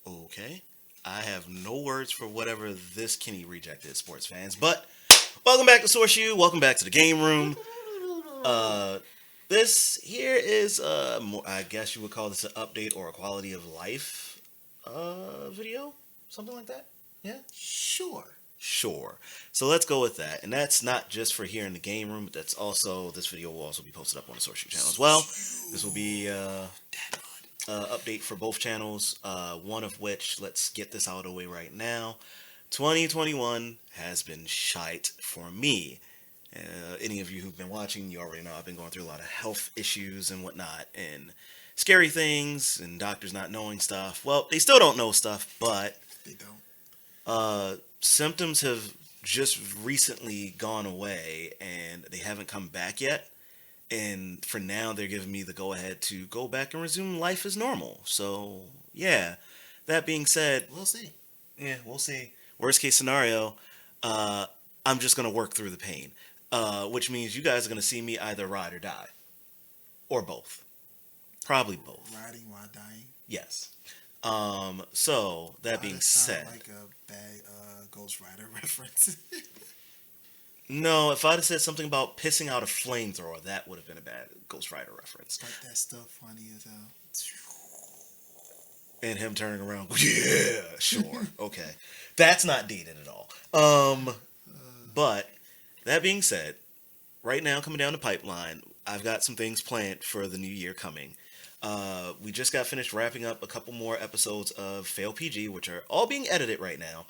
Okay. I have no words for whatever this Kenny reject is, sports fans. But welcome back to SourceU. Welcome back to the game room. Uh, this here is, more, I guess you would call this an update or a quality of life video, something like that. Yeah. Sure. Sure. So let's go with that. And that's not just for here in the game room, but that's also, this video will also be posted up on the SourceU channel as well. This will be update for both channels, one of which, let's get this out of the way right now. 2021 has been shite for me. Any of you who've been watching, you already know I've been going through a lot of health issues and whatnot, and scary things, and doctors not knowing stuff. Well, they still don't know stuff, but They don't. symptoms have just recently gone away, and they haven't come back yet. And for now, they're giving me the go-ahead to go back and resume life as normal. So, yeah. That being said, We'll see. yeah, we'll see. Worst case scenario, I'm just gonna work through the pain, which means you guys are gonna see me either ride or die, or both. Probably both. Riding while dying. Yes. So that being said, like a bad Ghost Rider reference. no, if I'd have said something about pissing out a flamethrower, that would have been a bad Ghost Rider reference. But that's still funny as hell. And him turning around, yeah, sure, okay. That's not dated at all. But that being said, right now coming down the pipeline, I've got some things planned for the new year coming. We just got finished wrapping up a couple more episodes of Fail PG, which are all being edited right now.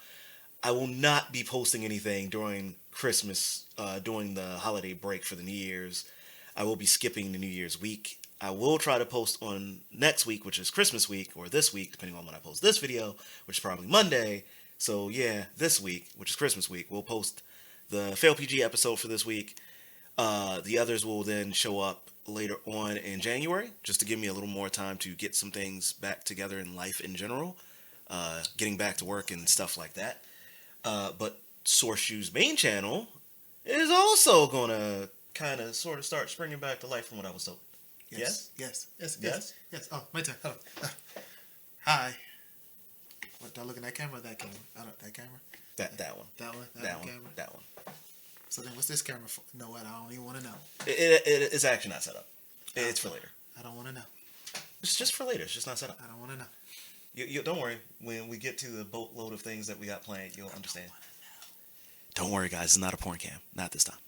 I will not be posting anything during Christmas, during the holiday break for the New Year's. I will be skipping the New Year's week. I will try to post on next week, which is Christmas week, or this week, depending on when I post this video, which is probably Monday. So yeah, this week, which is Christmas week, we'll post the Fail PG episode for this week. The others will then show up later on in January, just to give me a little more time to get some things back together in life in general, getting back to work and stuff like that. But SourceU's main channel is also gonna kind of sort of start springing back to life from what I was told. Yes. Yes. Oh, my turn. Hold on. Hi. What, do I look in that camera or that camera? That camera? That one. That one? That one. Camera? That one. So then what's this camera for? No, what? I don't even want to know. It is actually not set up. It's for later. I don't want to know. It's just for later. It's just not set up. I don't want to know. You don't worry. When we get to the boatload of things that we got planned, you'll understand. Don't worry, guys. It's not a porn cam. Not this time.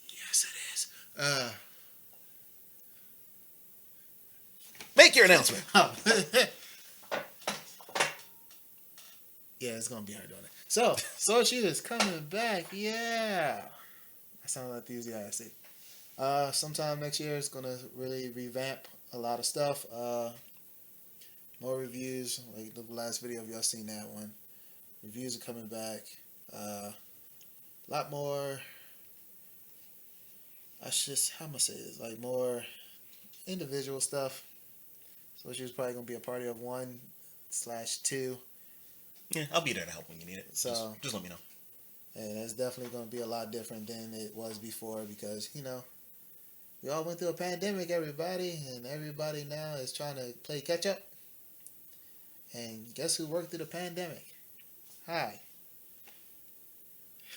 Yes, it is. Make your announcement. Yeah, it's gonna be hard doing it. So she is coming back. Yeah, I sound enthusiastic. Sometime next year it's gonna really revamp a lot of stuff. More reviews, like the last video of y'all seen that one. Reviews are coming back. A lot more. How am I say this? Like more individual stuff. So she was probably gonna be a party of 1/2. Yeah, I'll be there to help when you need it. So just let me know. And it's definitely going to be a lot different than it was before because, we all went through a pandemic, everybody, and everybody now is trying to play catch up. And guess who worked through the pandemic? Hi.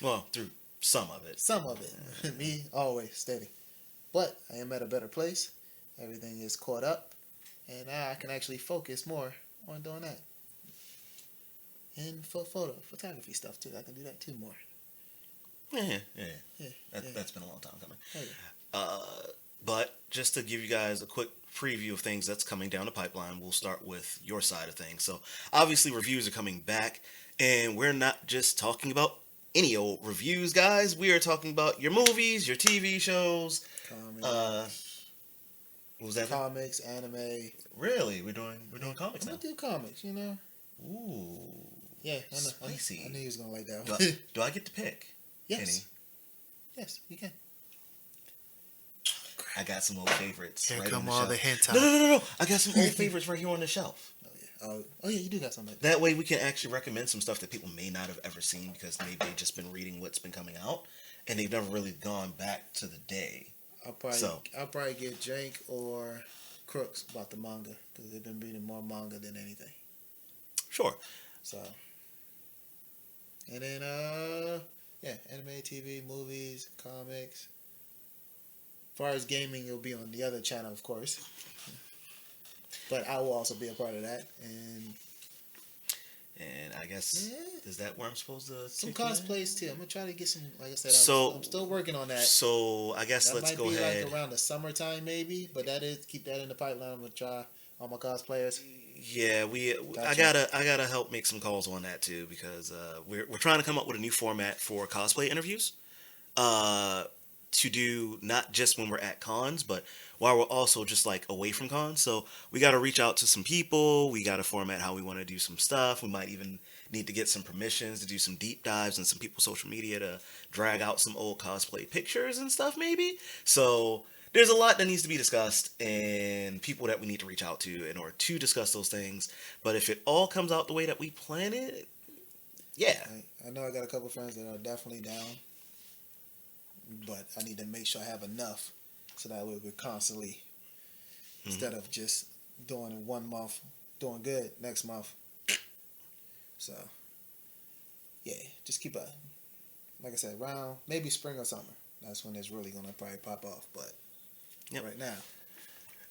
Well, through some of it. Some of it. Me, always steady. But I am at a better place. Everything is caught up. And now I can actually focus more on doing that. And photography stuff too. I can do that too more. Yeah. Yeah. That's been a long time coming. Oh, yeah. But just to give you guys a quick preview of things that's coming down the pipeline, we'll start with your side of things. So obviously reviews are coming back, and we're not just talking about any old reviews, guys. We are talking about your movies, your TV shows. Comics. What was that? Comics, anime. Really? We're doing comics now. I do comics, Ooh. Yeah, I know. Spicy. I knew he was gonna like that one. Do I get to pick? Yes. Kenny? Yes, you can. I got some old favorites. Here right come on the all shelf. the hentai. No. I got some old favorites right here on the shelf. Oh yeah, you do got something like that. That way we can actually recommend some stuff that people may not have ever seen because maybe they've just been reading what's been coming out and they've never really gone back to the day. I'll probably get Jank or crooks about the manga because they've been reading more manga than anything. Sure. So, and then yeah, anime, TV, movies, comics. As far as gaming, it'll be on the other channel, of course. But I will also be a part of that. And I guess, is that where I'm supposed to some kick in? cosplays too. I'm gonna try to get some. Like I said, I'm still working on that. So I guess let's go ahead. That might be like around the summertime, maybe. But keep that in the pipeline. I'm gonna try all my cosplayers. Yeah, I gotta help make some calls on that too because we're trying to come up with a new format for cosplay interviews. To do not just when we're at cons, but while we're also just like away from cons. So we got to reach out to some people. We got to format how we want to do some stuff. We might even need to get some permissions to do some deep dives in some people's social media to drag out some old cosplay pictures and stuff maybe. So there's a lot that needs to be discussed and people that we need to reach out to in order to discuss those things. But if it all comes out the way that we plan it, yeah. I know I got a couple friends that are definitely down. But I need to make sure I have enough so that way we're constantly, instead of just doing it 1 month, doing good next month. So, yeah, just keep like I said, around maybe spring or summer. That's when it's really going to probably pop off. But right now,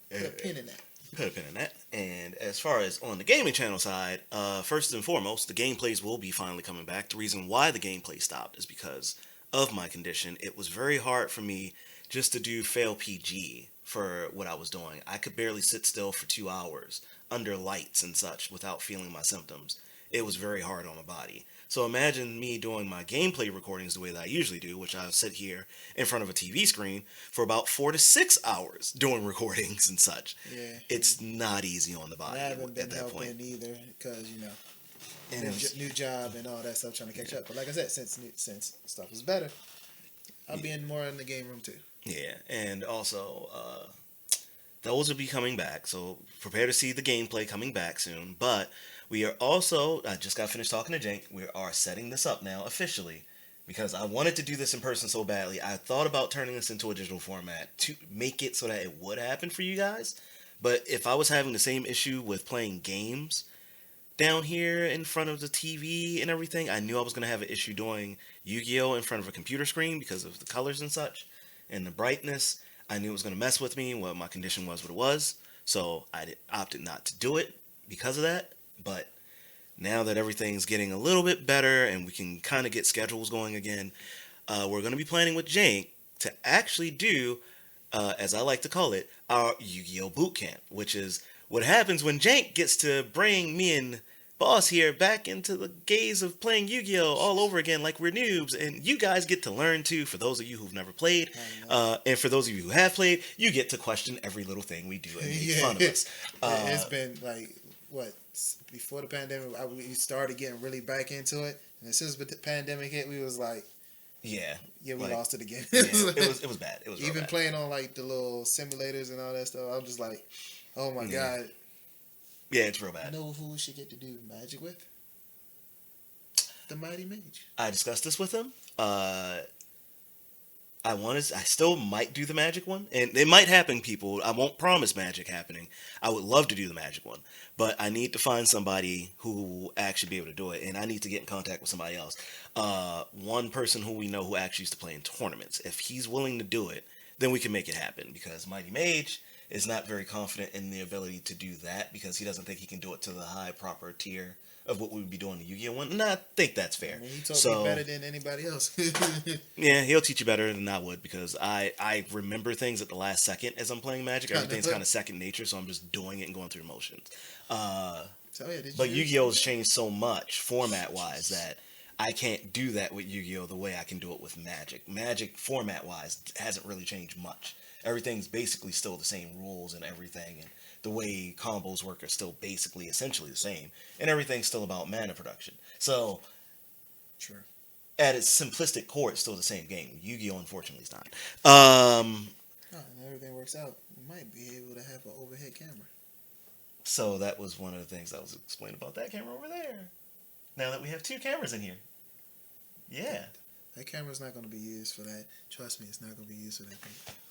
put a pin in that. Put a pin in that. And as far as on the gaming channel side, first and foremost, the gameplays will be finally coming back. The reason why the gameplay stopped is because of my condition. It was very hard for me just to do fail PG for what I was doing. I could barely sit still for 2 hours under lights and such without feeling my symptoms. It was very hard on my body. So imagine me doing my gameplay recordings the way that I usually do, which I sit here in front of a TV screen for about 4 to 6 hours doing recordings and such. Yeah. It's not easy on the body I haven't been at that helping point. Either because, And new job and all that stuff, trying to catch up. But like I said, since stuff is better, I'll be in more in the game room too. Yeah, and also those will be coming back, so prepare to see the gameplay coming back soon. But we are also, I just got finished talking to Jank, we are setting this up now officially because I wanted to do this in person so badly. I thought about turning this into a digital format to make it so that it would happen for you guys. But if I was having the same issue with playing games down here in front of the TV and everything, I knew I was going to have an issue doing Yu-Gi-Oh! In front of a computer screen because of the colors and such and the brightness. I knew it was going to mess with me. Well, my condition was what it was, so I opted not to do it because of that. But now that everything's getting a little bit better and we can kind of get schedules going again, we're going to be planning with Jank to actually do, as I like to call it, our Yu-Gi-Oh! Boot Camp, which is what happens when Jank gets to bring me and Boss here back into the gaze of playing Yu-Gi-Oh! All over again like we're noobs. And you guys get to learn too, for those of you who've never played. And for those of you who have played, you get to question every little thing we do and make fun of us. It's been like, before the pandemic, we started getting really back into it. And as soon as the pandemic hit, we was like, we lost it again. It was bad. It was even bad. Playing on like the little simulators and all that stuff. I'm just like, oh my God. Yeah, it's real bad. You know who we should get to do magic with? The Mighty Mage. I discussed this with him. I still might do the magic one, and it might happen, people. I won't promise magic happening. I would love to do the magic one, but I need to find somebody who will actually be able to do it, and I need to get in contact with somebody else. One person who we know who actually used to play in tournaments. If he's willing to do it, then we can make it happen, because Mighty Mage is not very confident in the ability to do that because he doesn't think he can do it to the high proper tier of what we would be doing the Yu-Gi-Oh! One. And I think that's fair. He taught me better than anybody else. Yeah, he'll teach you better than I would because I remember things at the last second as I'm playing Magic. Everything's kind of second nature, so I'm just doing it and going through the motions. But Yu-Gi-Oh! Has changed so much format-wise that I can't do that with Yu-Gi-Oh! The way I can do it with Magic. Magic, format-wise, hasn't really changed much. Everything's basically still the same rules and everything, and the way combos work are still basically essentially the same, and everything's still about mana production. So, sure, at its simplistic core, it's still the same game. Yu-Gi-Oh! Unfortunately is not. And everything works out. We might be able to have an overhead camera. So that was one of the things I was explaining about that camera over there. Now that we have 2 cameras in here. Yeah. That camera's not going to be used for that. Trust me, it's not going to be used for that.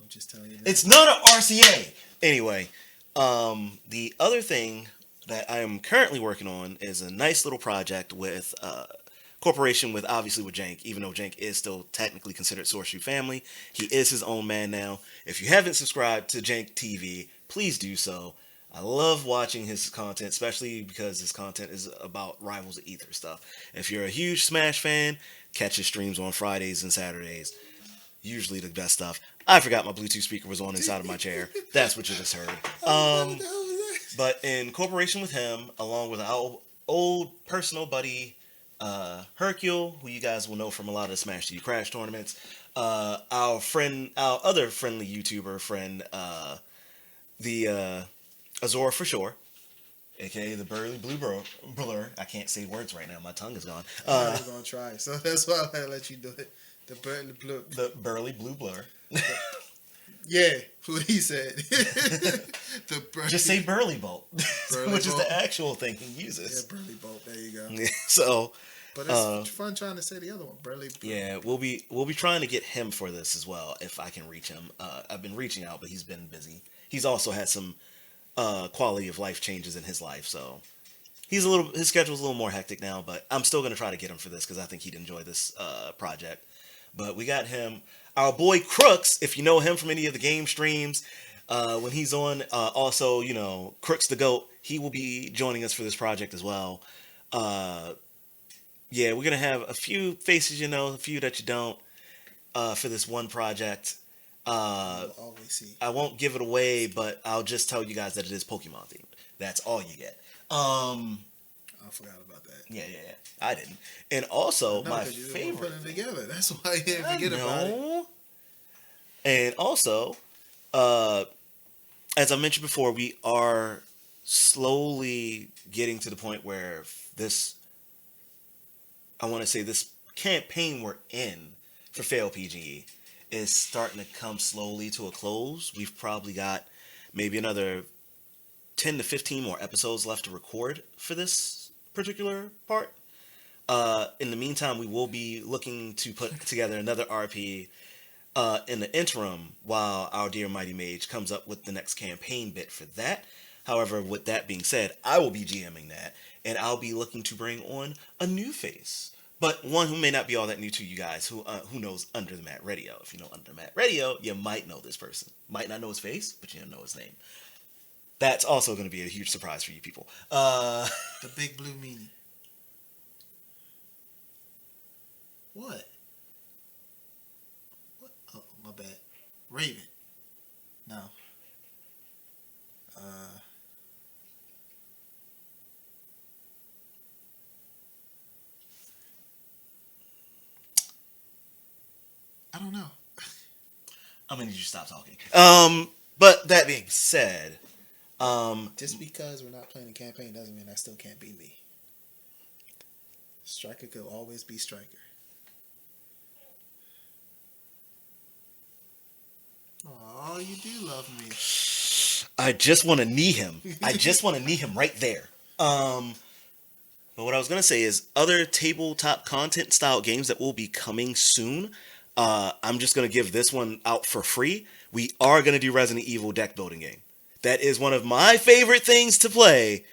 I'm just telling you. It's not an RCA! Anyway, The other thing that I am currently working on is a nice little project with corporation with obviously with Jank, even though Jank is still technically considered SourceU family. He is his own man now. If you haven't subscribed to Jank TV, please do so. I love watching his content, especially because his content is about Rivals of Ether stuff. If you're a huge Smash fan, catch his streams on Fridays and Saturdays. Usually the best stuff. I forgot my Bluetooth speaker was on inside of my chair. That's what you just heard. But in cooperation with him, along with our old personal buddy Hercule, who you guys will know from a lot of the Smash TV Crash tournaments, our other friendly YouTuber friend, the Azor for sure, aka the Burly Blue Blur. I can't say words right now. My tongue is gone. I was gonna try, so that's why I had to let you do it. The Burly Blue. The Burly Blue Blur. Yeah, what he said. The Burly. Just say Burly Bolt, Burly which is Bolt. the actual thing he uses. Yeah, Burly Bolt. There you go. So, But it's fun trying to say the other one, Burly. yeah, we'll be trying to get him for this as well if I can reach him. I've been reaching out, but he's been busy. He's also had some quality of life changes in his life, so his schedule's a little more hectic now. But I'm still gonna try to get him for this because I think he'd enjoy this project. But we got him, our boy Crooks. If you know him from any of the game streams, when he's on, also Crooks the Goat, he will be joining us for this project as well. Yeah, we're gonna have a few faces a few that you don't for this one project. You'll always see. I won't give it away, but I'll just tell you guys that it is Pokemon themed. That's all you get. I forgot about that. Yeah. I didn't. And also, No, my 'cause you didn't favorite. put it together. That's why you didn't forget about it. And also, as I mentioned before, we are slowly getting to the point where this campaign we're in for Fail PGE is starting to come slowly to a close. We've probably got maybe another 10 to 15 more episodes left to record for this particular part. In the meantime, we will be looking to put together another RP in the interim while our dear Mighty Mage comes up with the next campaign bit for that. However, with that being said, I will be GMing that, and I'll be looking to bring on a new face, but one who may not be all that new to you guys, who knows Under the Mat Radio. If you know Under the Mat Radio, you might know this person. Might not know his face, but you know his name. That's also going to be a huge surprise for you people. The Big Blue Meanie. What? Oh, my bad. Raven. No. I don't know. I'm going to need you to stop talking. But that being said, Just because we're not playing a campaign doesn't mean I still can't be me. Striker could always be Striker. Oh, you do love me. I just want to knee him. I just want to knee him right there. But what I was going to say is other tabletop content style games that will be coming soon. I'm just going to give this one out for free. We are going to do Resident Evil deck building game. That is one of my favorite things to play.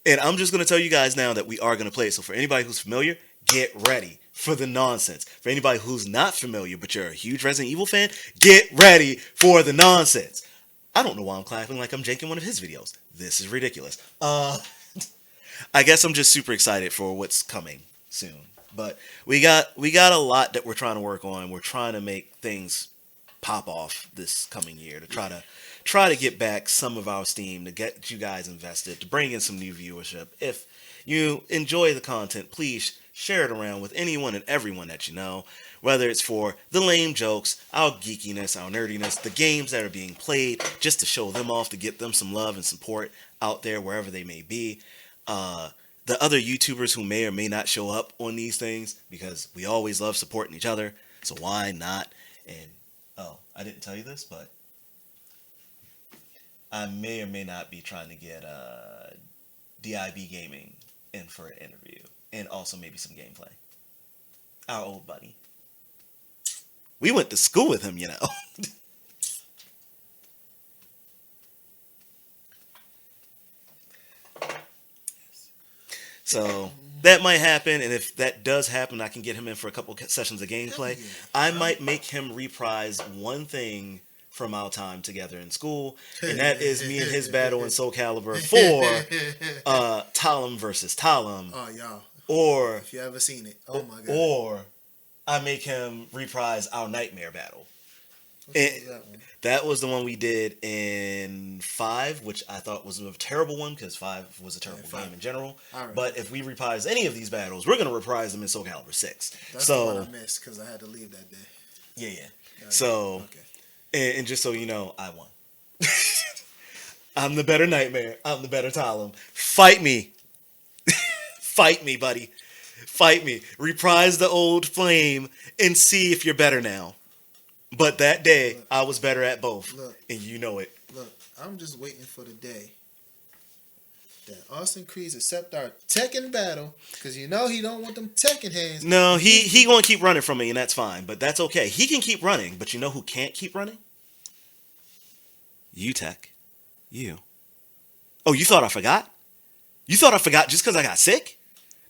And I'm just going to tell you guys now that we are going to play it. So for anybody who's familiar, get ready for the nonsense. For anybody who's not familiar, but you're a huge Resident Evil fan, get ready for the nonsense. I don't know why I'm clapping like I'm janking one of his videos. This is ridiculous. I guess I'm just super excited for what's coming soon. But we got a lot that we're trying to work on. We're trying to make things pop off this coming year to try to get back some of our steam, to get you guys invested, to bring in some new viewership. If you enjoy the content, please share it around with anyone and everyone that you know, whether it's for the lame jokes, our geekiness, our nerdiness, the games that are being played, just to show them off, to get them some love and support out there wherever they may be. The other YouTubers who may or may not show up on these things, because we always love supporting each other, so why not? And I didn't tell you this, but I may or may not be trying to get DIB Gaming in for an interview, and also maybe some gameplay. Our old buddy. We went to school with him, So that might happen, and if that does happen, I can get him in for a couple sessions of gameplay. Yeah. I might make him reprise one thing from our time together in school, and that is me and his battle in Soul Calibur for Talum versus Talum. Oh, y'all. Or If you ever seen it. Oh, my God. Or I make him reprise our Nightmare battle. Which was that one? That was the one we did in 5, which I thought was a terrible one because 5 was a terrible game in general. But if we reprise any of these battles, we're going to reprise them in Soul Calibur 6. That's the one I missed because I had to leave that day. Yeah. So, and just so you know, I won. I'm the better Nightmare. I'm the better Talum. Fight me. Fight me, buddy. Fight me. Reprise the old flame and see if you're better now. But that day, I was better at both. And you know it. Look, I'm just waiting for the day that Austin Creed accept our Tekken battle. Because you know he don't want them Tekken hands. No, he gonna keep running from me, and that's fine. But that's okay. He can keep running. But you know who can't keep running? You, Tech. You. Oh, you thought I forgot? You thought I forgot just because I got sick?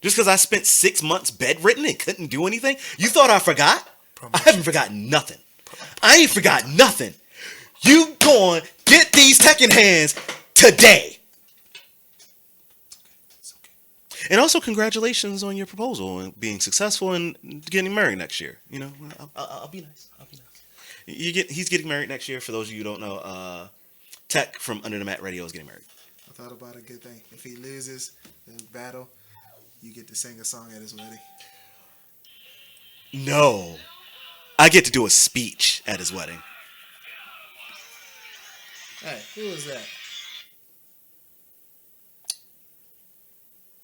Just because I spent 6 months bedridden and couldn't do anything? You thought I forgot? I haven't forgotten nothing. I ain't forgot nothing. You going to get these Tekken hands today. And also, congratulations on your proposal and being successful and getting married next year. You know, I'll be nice. I'll be nice. He's getting married next year. For those of you who don't know, Tech from Under the Mat Radio is getting married. I thought about a good thing. If he loses the battle, you get to sing a song at his wedding. No. I get to do a speech at his wedding. Hey, who was that?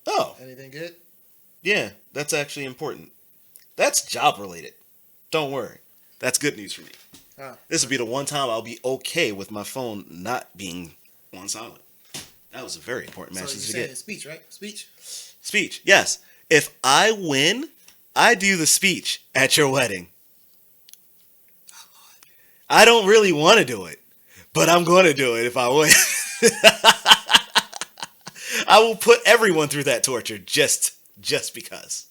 Oh. Anything good? Yeah, that's actually important. That's job related. Don't worry. That's good news for me. This will be the one time I'll be okay with my phone not being on silent. That was a very important message to get. Speech, right? Speech, yes. If I win, I do the speech at your wedding. I don't really want to do it, but I'm going to do it if I win. I will put everyone through that torture just because.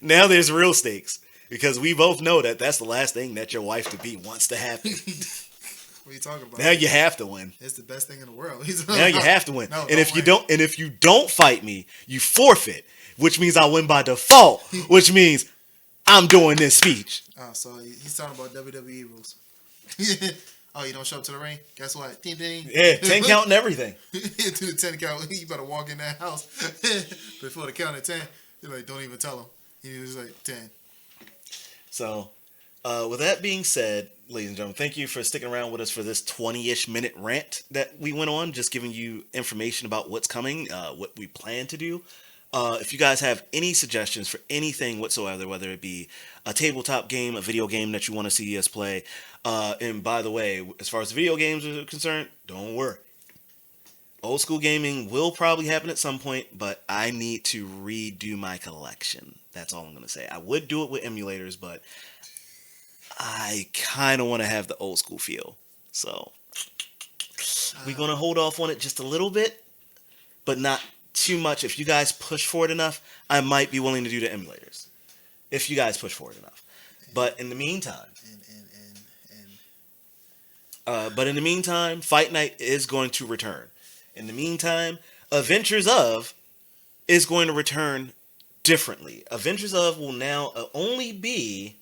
Now there's real stakes because we both know that that's the last thing that your wife to be wants to happen. What are you talking about? Now you have to win. It's the best thing in the world. Now you have to win. No, and if you don't fight me, you forfeit, which means I win by default, which means I'm doing this speech. Oh, so he's talking about WWE rules. Oh, you don't show up to the ring? Guess what? Ding, ding. Yeah, 10 count and everything. To the 10 count. You better walk in that house before the count of 10. You're like, don't even tell him. He was like, 10. So, with that being said, ladies and gentlemen, thank you for sticking around with us for this 20-ish minute rant that we went on, just giving you information about what's coming, what we plan to do. If you guys have any suggestions for anything whatsoever, whether it be a tabletop game, a video game that you want to see us play, and by the way, as far as video games are concerned, don't worry. Old school gaming will probably happen at some point, but I need to redo my collection. That's all I'm going to say. I would do it with emulators, but I kind of want to have the old school feel. So we're going to hold off on it just a little bit, but not too much. If you guys push for it enough, I might be willing to do the emulators. If you guys push for it enough. But in the meantime, Fight Night is going to return. In the meantime, Adventures of is going to return differently. Adventures of will now only be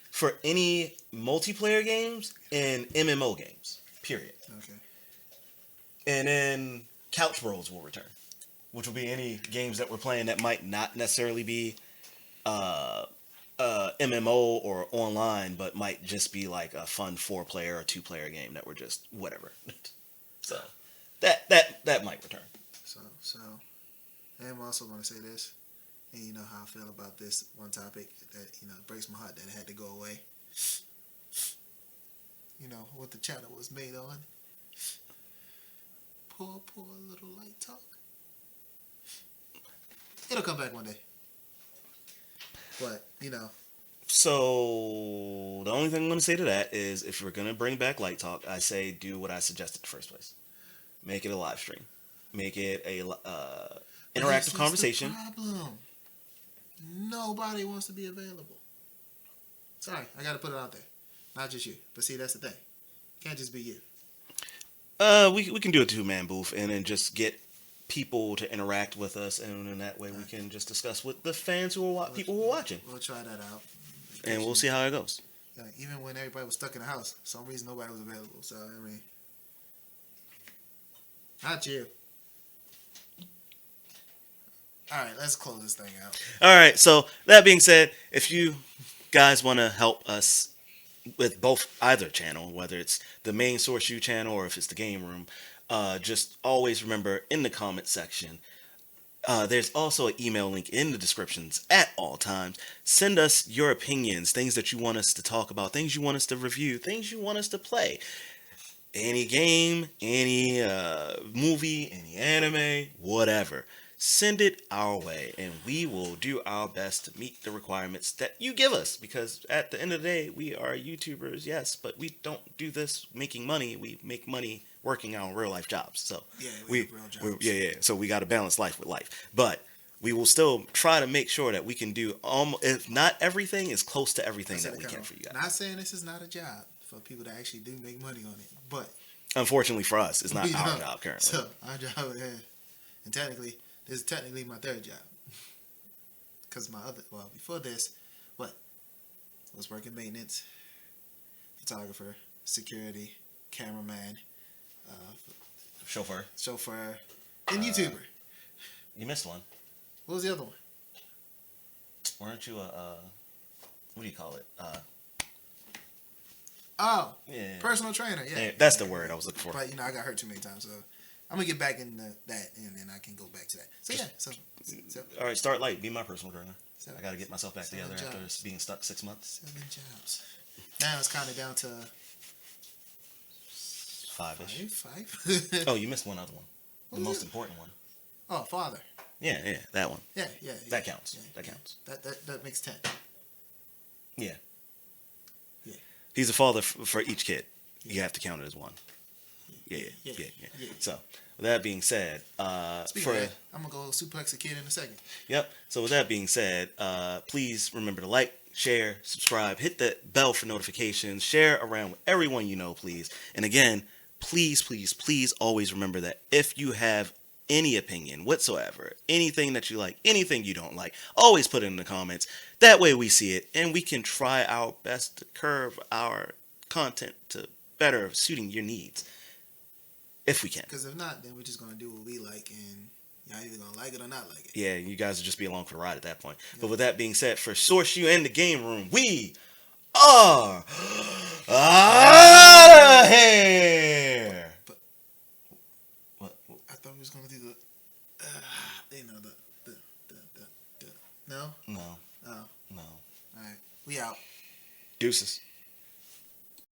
for any multiplayer games and MMO games. Period. Okay. And then Couch Bros will return, which will be any games that we're playing that might not necessarily be MMO or online, but might just be like a fun 4-player or 2-player game that we're just whatever. So that might return. So, and I'm also going to say this, and you know how I feel about this one topic that it breaks my heart that it had to go away. You know what the channel was made on. Poor little light talk. It'll come back one day. But, So, the only thing I'm going to say to that is if we're going to bring back Light Talk, I say do what I suggested in the first place. Make it a live stream. make it a This interactive is conversation. the problem. Nobody wants to be available. Sorry, I got to put it out there. Not just you. But see, that's the thing. It can't just be you. We can do a 2-man booth and then just get people to interact with us, and in that way we can just discuss with the fans people who are watching, We'll try that out. and we'll see how it goes. Yeah, even when everybody was stuck in the house, for some reason nobody was available. So I mean, not you. All right, let's close this thing out. All right. So that being said, if you guys want to help us with either channel, whether it's the main SourceU channel or if it's the game room, just always remember in the comment section. There's also an email link in the descriptions at all times. Send us your opinions, things that you want us to talk about, things you want us to review, things you want us to play. Any game, any movie, any anime, whatever. Send it our way, and we will do our best to meet the requirements that you give us. Because at the end of the day, we are YouTubers, yes, but we don't do this making money. We make money working our real life jobs. So Yeah, we have real jobs. yeah. So we got to balance life with life. But we will still try to make sure that we can do if not everything, is close to everything that we can for you guys. Not saying this is not a job for people that actually do make money on it, but unfortunately for us, it's not our job currently. So our job, yeah, and technically, this is technically my third job. Because before this, was working maintenance, photographer, security, cameraman, Chauffeur, and YouTuber. You missed one. What was the other one? Weren't you a what do you call it? Yeah, personal trainer. Yeah, that's the word I was looking for. But I got hurt too many times, so I'm gonna get back into that, and then I can go back to that. So yeah, so all right, start light. Be my personal trainer. So, I got to get myself back together after being stuck 6 months. 7 jobs. Now it's kind of down to 5-ish. 5. Oh, you missed one other one. The most important one. Oh, father. Yeah, that one. Yeah. That counts. Yeah, that counts. That makes 10. Yeah. Yeah. He's a father for each kid. You have to count it as one. Yeah. So, with that being said, I'm gonna go suplex a kid in a second. Yep. So with that being said, please remember to like, share, subscribe, hit that bell for notifications, share around with everyone you know, please. And again, please always remember that if you have any opinion whatsoever, anything that you like, anything you don't like, always put it in the comments. That way we see it and we can try our best to curve our content to better suiting your needs. If we can. Because if not, then we're just going to do what we like, and y'all either going to like it or not like it. Yeah, you guys will just be along for the ride at that point. Yeah. But with that being said, for SourceU and the Game Room, we are out of here! But what? I thought we was going to do no? No. Oh. No. All right. We out. Deuces.